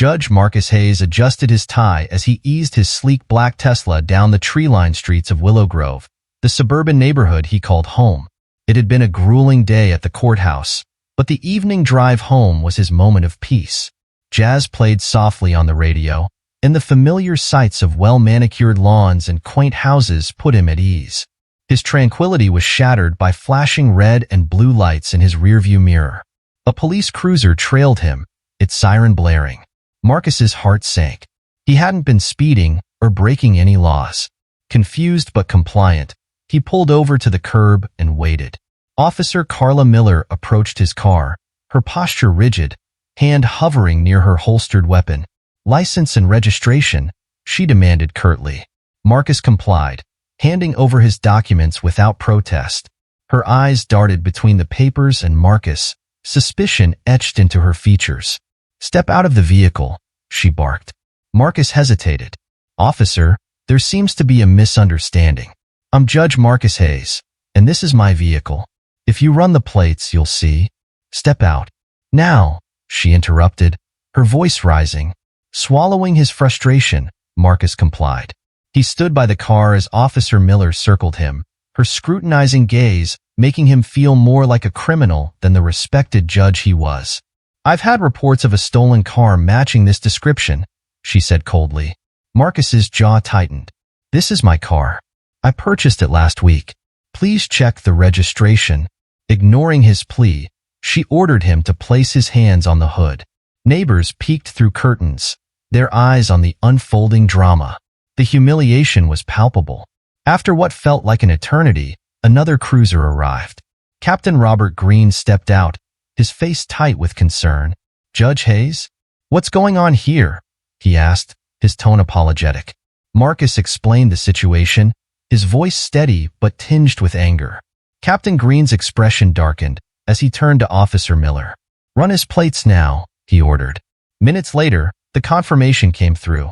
Judge Marcus Hayes adjusted his tie as he eased his sleek black Tesla down the tree-lined streets of Willow Grove, the suburban neighborhood he called home. It had been a grueling day at the courthouse, but the evening drive home was his moment of peace. Jazz played softly on the radio, and the familiar sights of well-manicured lawns and quaint houses put him at ease. His tranquility was shattered by flashing red and blue lights in his rearview mirror. A police cruiser trailed him, its siren blaring. Marcus's heart sank. He hadn't been speeding or breaking any laws. Confused but compliant, he pulled over to the curb and waited. Officer Carla Miller approached his car, her posture rigid, hand hovering near her holstered weapon. "License and registration," she demanded curtly. Marcus complied, handing over his documents without protest. Her eyes darted between the papers and Marcus, suspicion etched into her features. "Step out of the vehicle," she barked. Marcus hesitated. "Officer, there seems to be a misunderstanding. I'm Judge Marcus Hayes, and this is my vehicle. If you run the plates, you'll see." "Step out." "Now," she interrupted, her voice rising. Swallowing his frustration, Marcus complied. He stood by the car as Officer Miller circled him, her scrutinizing gaze making him feel more like a criminal than the respected judge he was. "I've had reports of a stolen car matching this description," she said coldly. Marcus's jaw tightened. "This is my car. I purchased it last week. Please check the registration." Ignoring his plea, she ordered him to place his hands on the hood. Neighbors peeked through curtains, their eyes on the unfolding drama. The humiliation was palpable. After what felt like an eternity, another cruiser arrived. Captain Robert Green stepped out, his face tight with concern. "Judge Hayes? What's going on here?" he asked, his tone apologetic. Marcus explained the situation, his voice steady but tinged with anger. Captain Green's expression darkened as he turned to Officer Miller. "Run his plates now," he ordered. Minutes later, the confirmation came through.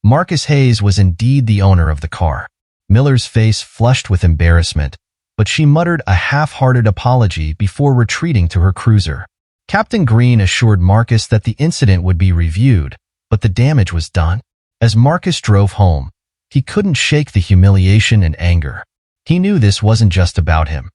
Marcus Hayes was indeed the owner of the car. Miller's face flushed with embarrassment, but she muttered a half-hearted apology before retreating to her cruiser. Captain Green assured Marcus that the incident would be reviewed, but the damage was done. As Marcus drove home, he couldn't shake the humiliation and anger. He knew this wasn't just about him.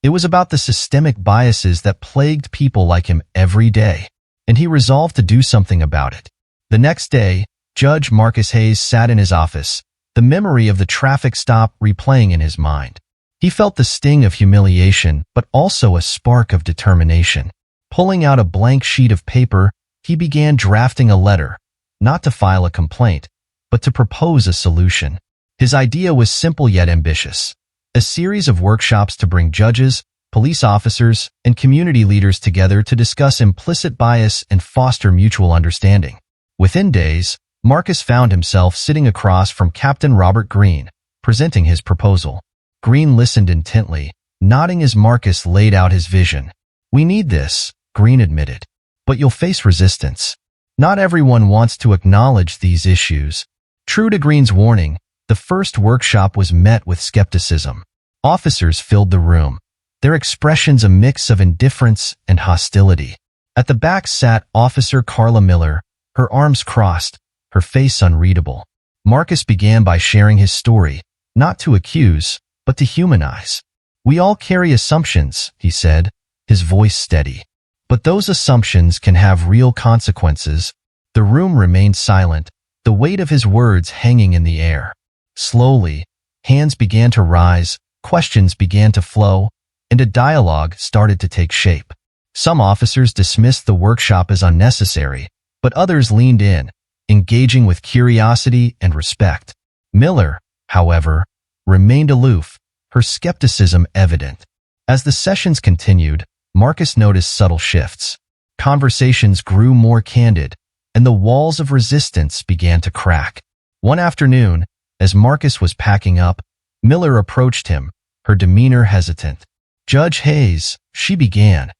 It was about the systemic biases that plagued people like him every day, and he resolved to do something about it. The next day, Judge Marcus Hayes sat in his office, the memory of the traffic stop replaying in his mind. He felt the sting of humiliation, but also a spark of determination. Pulling out a blank sheet of paper, he began drafting a letter, not to file a complaint, but to propose a solution. His idea was simple yet ambitious. A series of workshops to bring judges, police officers, and community leaders together to discuss implicit bias and foster mutual understanding. Within days, Marcus found himself sitting across from Captain Robert Green, presenting his proposal. Green listened intently, nodding as Marcus laid out his vision. "We need this," Green admitted, "but you'll face resistance. Not everyone wants to acknowledge these issues." True to Green's warning, the first workshop was met with skepticism. Officers filled the room, their expressions a mix of indifference and hostility. At the back sat Officer Carla Miller, her arms crossed, her face unreadable. Marcus began by sharing his story, not to accuse, but to humanize. "We all carry assumptions," he said, his voice steady. "But those assumptions can have real consequences." The room remained silent, the weight of his words hanging in the air. Slowly, hands began to rise, questions began to flow, and a dialogue started to take shape. Some officers dismissed the workshop as unnecessary, but others leaned in, engaging with curiosity and respect. Miller, however, remained aloof, her skepticism evident. As the sessions continued, Marcus noticed subtle shifts. Conversations grew more candid, and the walls of resistance began to crack. One afternoon, as Marcus was packing up, Miller approached him, her demeanor hesitant. "Judge Hayes," she began,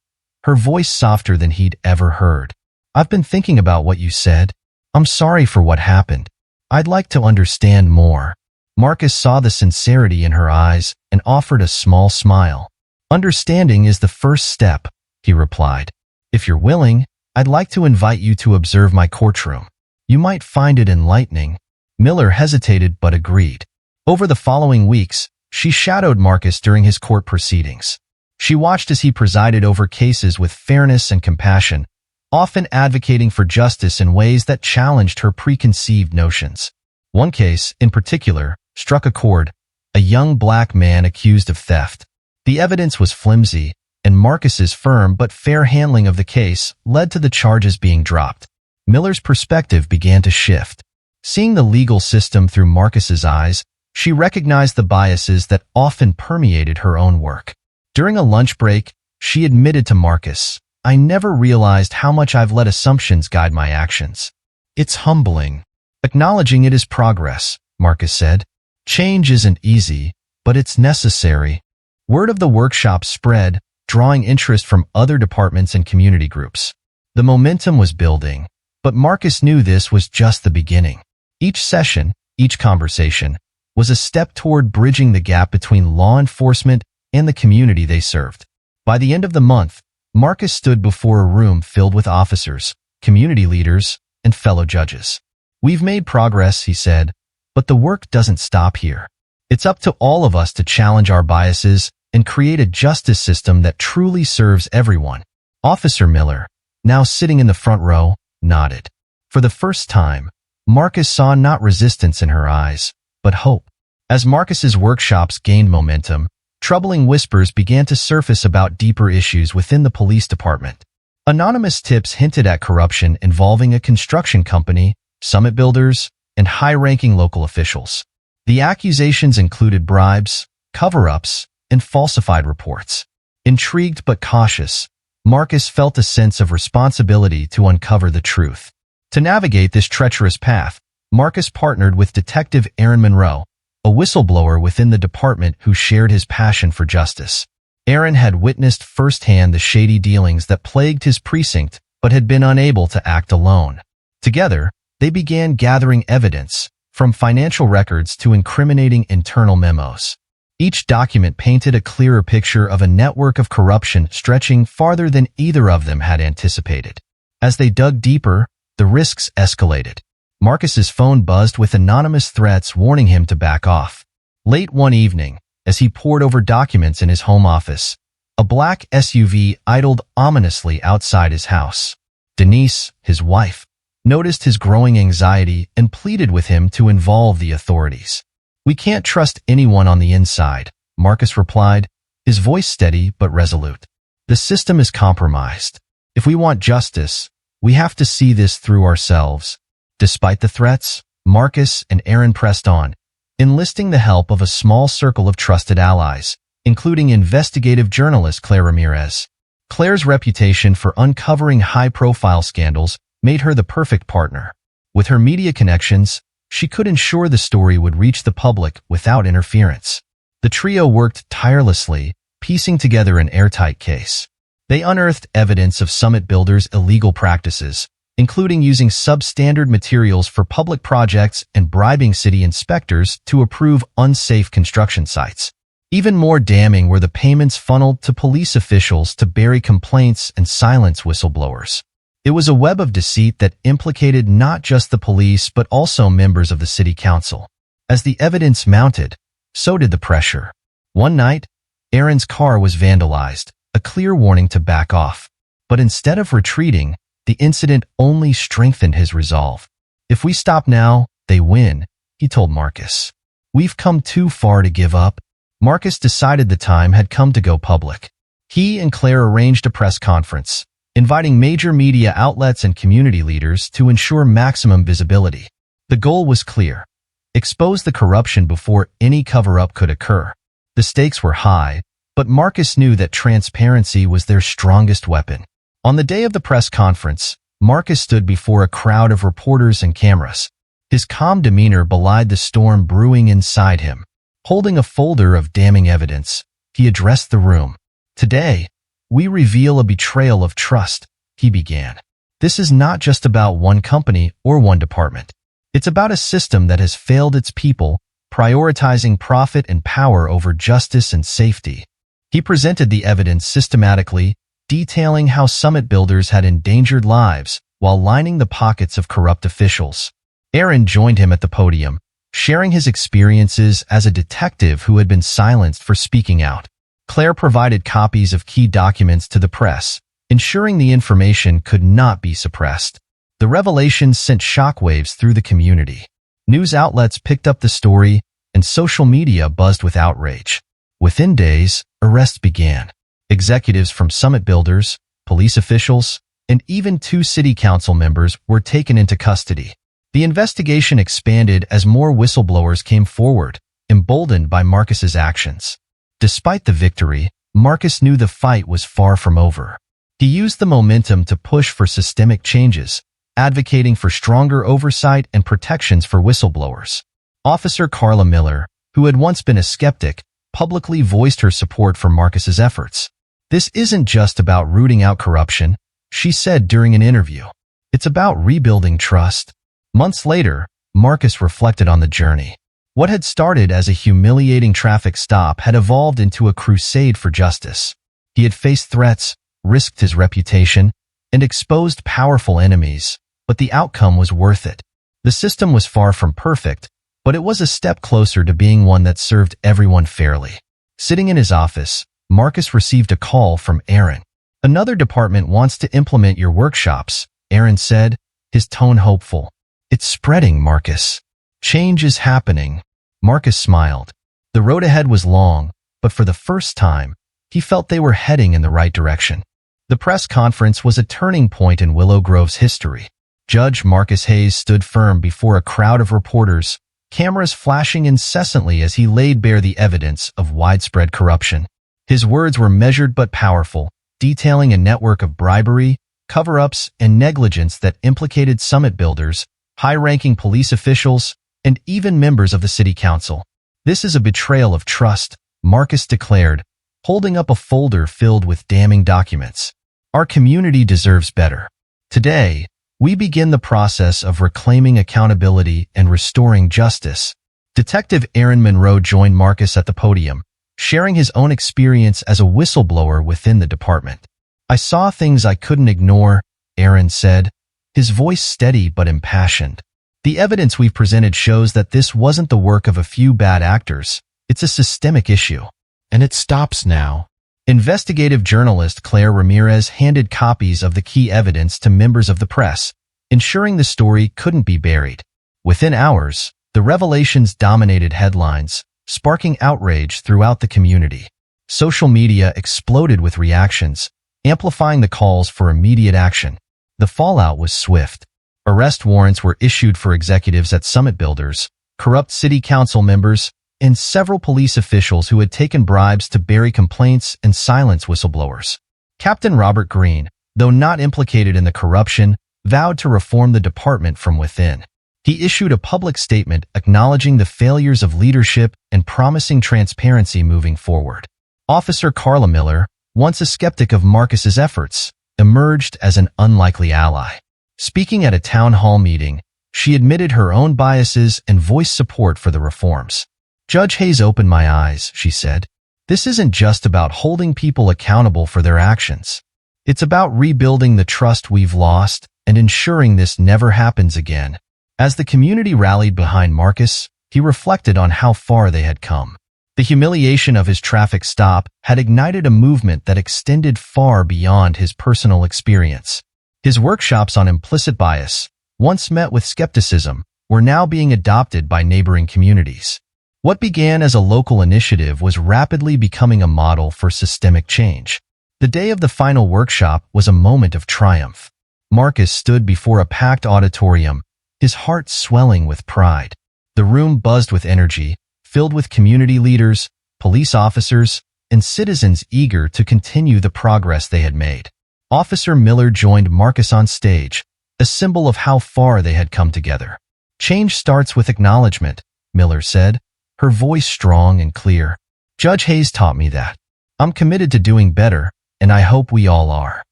her voice softer than he'd ever heard. "I've been thinking about what you said. I'm sorry for what happened. I'd like to understand more." Marcus saw the sincerity in her eyes and offered a small smile. "Understanding is the first step," he replied. "If you're willing, I'd like to invite you to observe my courtroom." You might find it enlightening. Miller hesitated but agreed. Over the following weeks, she shadowed Marcus during his court proceedings. She watched as he presided over cases with fairness and compassion, often advocating for justice in ways that challenged her preconceived notions. One case, in particular, struck a chord: a young black man accused of theft. The evidence was flimsy, and Marcus's firm but fair handling of the case led to the charges being dropped. Miller's perspective began to shift. Seeing the legal system through Marcus's eyes, she recognized the biases that often permeated her own work. During a lunch break, she admitted to Marcus, "I never realized how much I've let assumptions guide my actions." "It's humbling." "Acknowledging it is progress," Marcus said. "Change isn't easy, but it's necessary." Word of the workshop spread, drawing interest from other departments and community groups. The momentum was building, but Marcus knew this was just the beginning. Each session, each conversation, was a step toward bridging the gap between law enforcement and the community they served. By the end of the month, Marcus stood before a room filled with officers, community leaders, and fellow judges. "We've made progress," he said, "but the work doesn't stop here. It's up to all of us to challenge our biases and create a justice system that truly serves everyone." Officer Miller, now sitting in the front row, nodded. For the first time, Marcus saw not resistance in her eyes, but hope. As Marcus's workshops gained momentum, troubling whispers began to surface about deeper issues within the police department. Anonymous tips hinted at corruption involving a construction company, summit builders, and high-ranking local officials. The accusations included bribes, cover-ups, and falsified reports. Intrigued but cautious, Marcus felt a sense of responsibility to uncover the truth. To navigate this treacherous path, Marcus partnered with Detective Aaron Monroe, a whistleblower within the department who shared his passion for justice. Aaron had witnessed firsthand the shady dealings that plagued his precinct but had been unable to act alone. Together, they began gathering evidence, from financial records to incriminating internal memos. Each document painted a clearer picture of a network of corruption stretching farther than either of them had anticipated. As they dug deeper, the risks escalated. Marcus's phone buzzed with anonymous threats warning him to back off. Late one evening, as he pored over documents in his home office, a black SUV idled ominously outside his house. Denise, his wife, noticed his growing anxiety and pleaded with him to involve the authorities. "We can't trust anyone on the inside," Marcus replied, his voice steady but resolute. "The system is compromised. If we want justice, we have to see this through ourselves." Despite the threats, Marcus and Aaron pressed on, enlisting the help of a small circle of trusted allies, including investigative journalist Claire Ramirez. Claire's reputation for uncovering high-profile scandals made her the perfect partner. With her media connections, she could ensure the story would reach the public without interference. The trio worked tirelessly, piecing together an airtight case. They unearthed evidence of summit builders' illegal practices, including using substandard materials for public projects and bribing city inspectors to approve unsafe construction sites. Even more damning were the payments funneled to police officials to bury complaints and silence whistleblowers. It was a web of deceit that implicated not just the police but also members of the city council. As the evidence mounted, so did the pressure. One night, Aaron's car was vandalized, a clear warning to back off. But instead of retreating, the incident only strengthened his resolve. "If we stop now, they win," he told Marcus. "We've come too far to give up." Marcus decided the time had come to go public. He and Claire arranged a press conference, inviting major media outlets and community leaders to ensure maximum visibility. The goal was clear: expose the corruption before any cover-up could occur. The stakes were high, but Marcus knew that transparency was their strongest weapon. On the day of the press conference, Marcus stood before a crowd of reporters and cameras. His calm demeanor belied the storm brewing inside him. Holding a folder of damning evidence, he addressed the room. "Today, we reveal a betrayal of trust," he began. "This is not just about one company or one department. It's about a system that has failed its people, prioritizing profit and power over justice and safety." He presented the evidence systematically, detailing how summit builders had endangered lives, while lining the pockets of corrupt officials. Aaron joined him at the podium, sharing his experiences as a detective who had been silenced for speaking out. Claire provided copies of key documents to the press, ensuring the information could not be suppressed. The revelations sent shockwaves through the community. News outlets picked up the story, and social media buzzed with outrage. Within days, arrests began. Executives from Summit Builders, police officials, and even 2 city council members were taken into custody. The investigation expanded as more whistleblowers came forward, emboldened by Marcus's actions. Despite the victory, Marcus knew the fight was far from over. He used the momentum to push for systemic changes, advocating for stronger oversight and protections for whistleblowers. Officer Carla Miller, who had once been a skeptic, publicly voiced her support for Marcus's efforts. "This isn't just about rooting out corruption," she said during an interview. "It's about rebuilding trust." Months later, Marcus reflected on the journey. What had started as a humiliating traffic stop had evolved into a crusade for justice. He had faced threats, risked his reputation, and exposed powerful enemies, but the outcome was worth it. The system was far from perfect, but it was a step closer to being one that served everyone fairly. Sitting in his office, Marcus received a call from Aaron. "Another department wants to implement your workshops," Aaron said, his tone hopeful. "It's spreading, Marcus. Change is happening." Marcus smiled. The road ahead was long, but for the first time, he felt they were heading in the right direction. The press conference was a turning point in Willow Grove's history. Judge Marcus Hayes stood firm before a crowd of reporters, cameras flashing incessantly as he laid bare the evidence of widespread corruption. His words were measured but powerful, detailing a network of bribery, cover-ups, and negligence that implicated Summit Builders, high-ranking police officials, and even members of the city council. "This is a betrayal of trust," Marcus declared, holding up a folder filled with damning documents. "Our community deserves better. Today, we begin the process of reclaiming accountability and restoring justice." Detective Aaron Monroe joined Marcus at the podium, sharing his own experience as a whistleblower within the department. "I saw things I couldn't ignore," Aaron said, his voice steady but impassioned. "The evidence we've presented shows that this wasn't the work of a few bad actors. It's a systemic issue. And it stops now." Investigative journalist Claire Ramirez handed copies of the key evidence to members of the press, ensuring the story couldn't be buried. Within hours, the revelations dominated headlines, sparking outrage throughout the community. Social media exploded with reactions, amplifying the calls for immediate action. The fallout was swift. Arrest warrants were issued for executives at Summit Builders, corrupt city council members, and several police officials who had taken bribes to bury complaints and silence whistleblowers. Captain Robert Green, though not implicated in the corruption, vowed to reform the department from within. He issued a public statement acknowledging the failures of leadership and promising transparency moving forward. Officer Carla Miller, once a skeptic of Marcus's efforts, emerged as an unlikely ally. Speaking at a town hall meeting, she admitted her own biases and voiced support for the reforms. "Judge Hayes opened my eyes," she said. "This isn't just about holding people accountable for their actions. It's about rebuilding the trust we've lost and ensuring this never happens again." As the community rallied behind Marcus, he reflected on how far they had come. The humiliation of his traffic stop had ignited a movement that extended far beyond his personal experience. His workshops on implicit bias, once met with skepticism, were now being adopted by neighboring communities. What began as a local initiative was rapidly becoming a model for systemic change. The day of the final workshop was a moment of triumph. Marcus stood before a packed auditorium, his heart swelling with pride. The room buzzed with energy, filled with community leaders, police officers, and citizens eager to continue the progress they had made. Officer Miller joined Marcus on stage, a symbol of how far they had come together. "Change starts with acknowledgement," Miller said, her voice strong and clear. "Judge Hayes taught me that. I'm committed to doing better, and I hope we all are."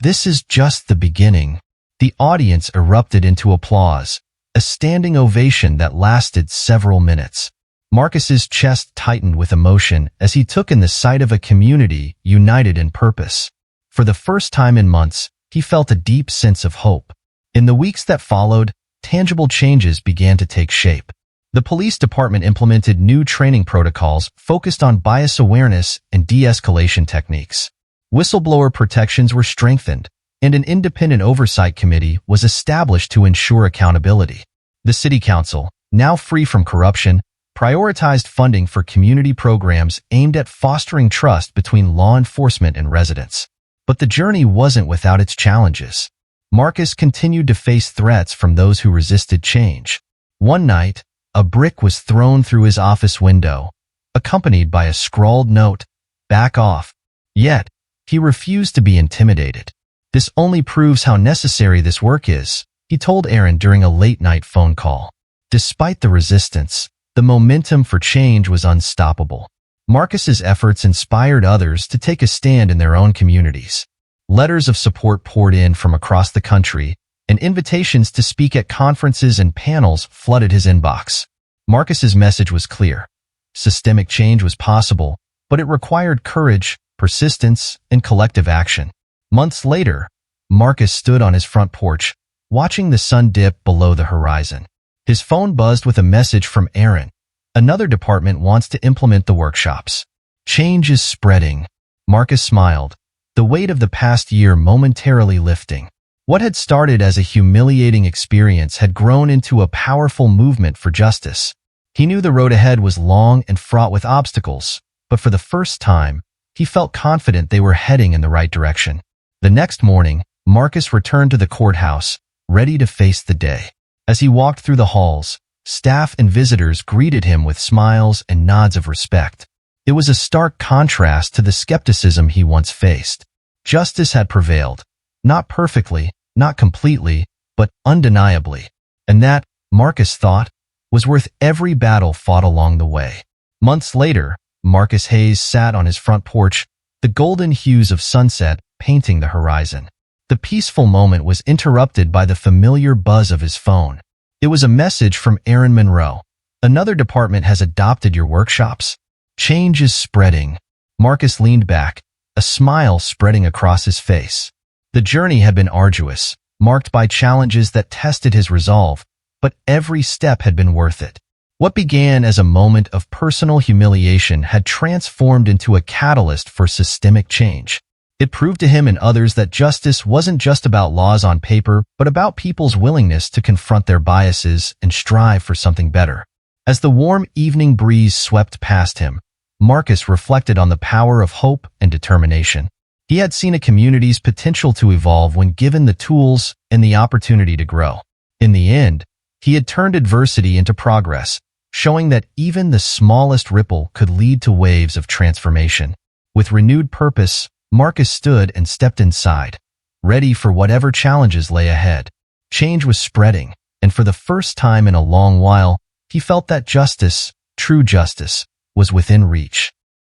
This is just the beginning. The audience erupted into applause, a standing ovation that lasted several minutes. Marcus's chest tightened with emotion as he took in the sight of a community united in purpose. For the first time in months, he felt a deep sense of hope. In the weeks that followed, tangible changes began to take shape. The police department implemented new training protocols focused on bias awareness and de-escalation techniques. Whistleblower protections were strengthened, and an independent oversight committee was established to ensure accountability. The city council, now free from corruption, prioritized funding for community programs aimed at fostering trust between law enforcement and residents. But the journey wasn't without its challenges. Marcus continued to face threats from those who resisted change. One night, a brick was thrown through his office window, accompanied by a scrawled note, "Back off." Yet, he refused to be intimidated. "This only proves how necessary this work is," he told Aaron during a late-night phone call. Despite the resistance, the momentum for change was unstoppable. Marcus's efforts inspired others to take a stand in their own communities. Letters of support poured in from across the country, and invitations to speak at conferences and panels flooded his inbox. Marcus's message was clear. Systemic change was possible, but it required courage, persistence, and collective action. Months later, Marcus stood on his front porch, watching the sun dip below the horizon. His phone buzzed with a message from Aaron. "Another department wants to implement the workshops. Change is spreading." Marcus smiled, the weight of the past year momentarily lifting. What had started as a humiliating experience had grown into a powerful movement for justice. He knew the road ahead was long and fraught with obstacles, but for the first time, he felt confident they were heading in the right direction. The next morning, Marcus returned to the courthouse, ready to face the day. As he walked through the halls, staff and visitors greeted him with smiles and nods of respect. It was a stark contrast to the skepticism he once faced. Justice had prevailed. Not perfectly, not completely, but undeniably. And that, Marcus thought, was worth every battle fought along the way. Months later, Marcus Hayes sat on his front porch, the golden hues of sunset painting the horizon. The peaceful moment was interrupted by the familiar buzz of his phone. It was a message from Aaron Monroe. "Another department has adopted your workshops. Change is spreading." Marcus leaned back, a smile spreading across his face. The journey had been arduous, marked by challenges that tested his resolve, but every step had been worth it. What began as a moment of personal humiliation had transformed into a catalyst for systemic change. It proved to him and others that justice wasn't just about laws on paper, but about people's willingness to confront their biases and strive for something better. As the warm evening breeze swept past him, Marcus reflected on the power of hope and determination. He had seen a community's potential to evolve when given the tools and the opportunity to grow. In the end, he had turned adversity into progress, showing that even the smallest ripple could lead to waves of transformation. With renewed purpose, Marcus stood and stepped inside, ready for whatever challenges lay ahead. Change was spreading, and for the first time in a long while, he felt that justice, true justice, was within reach.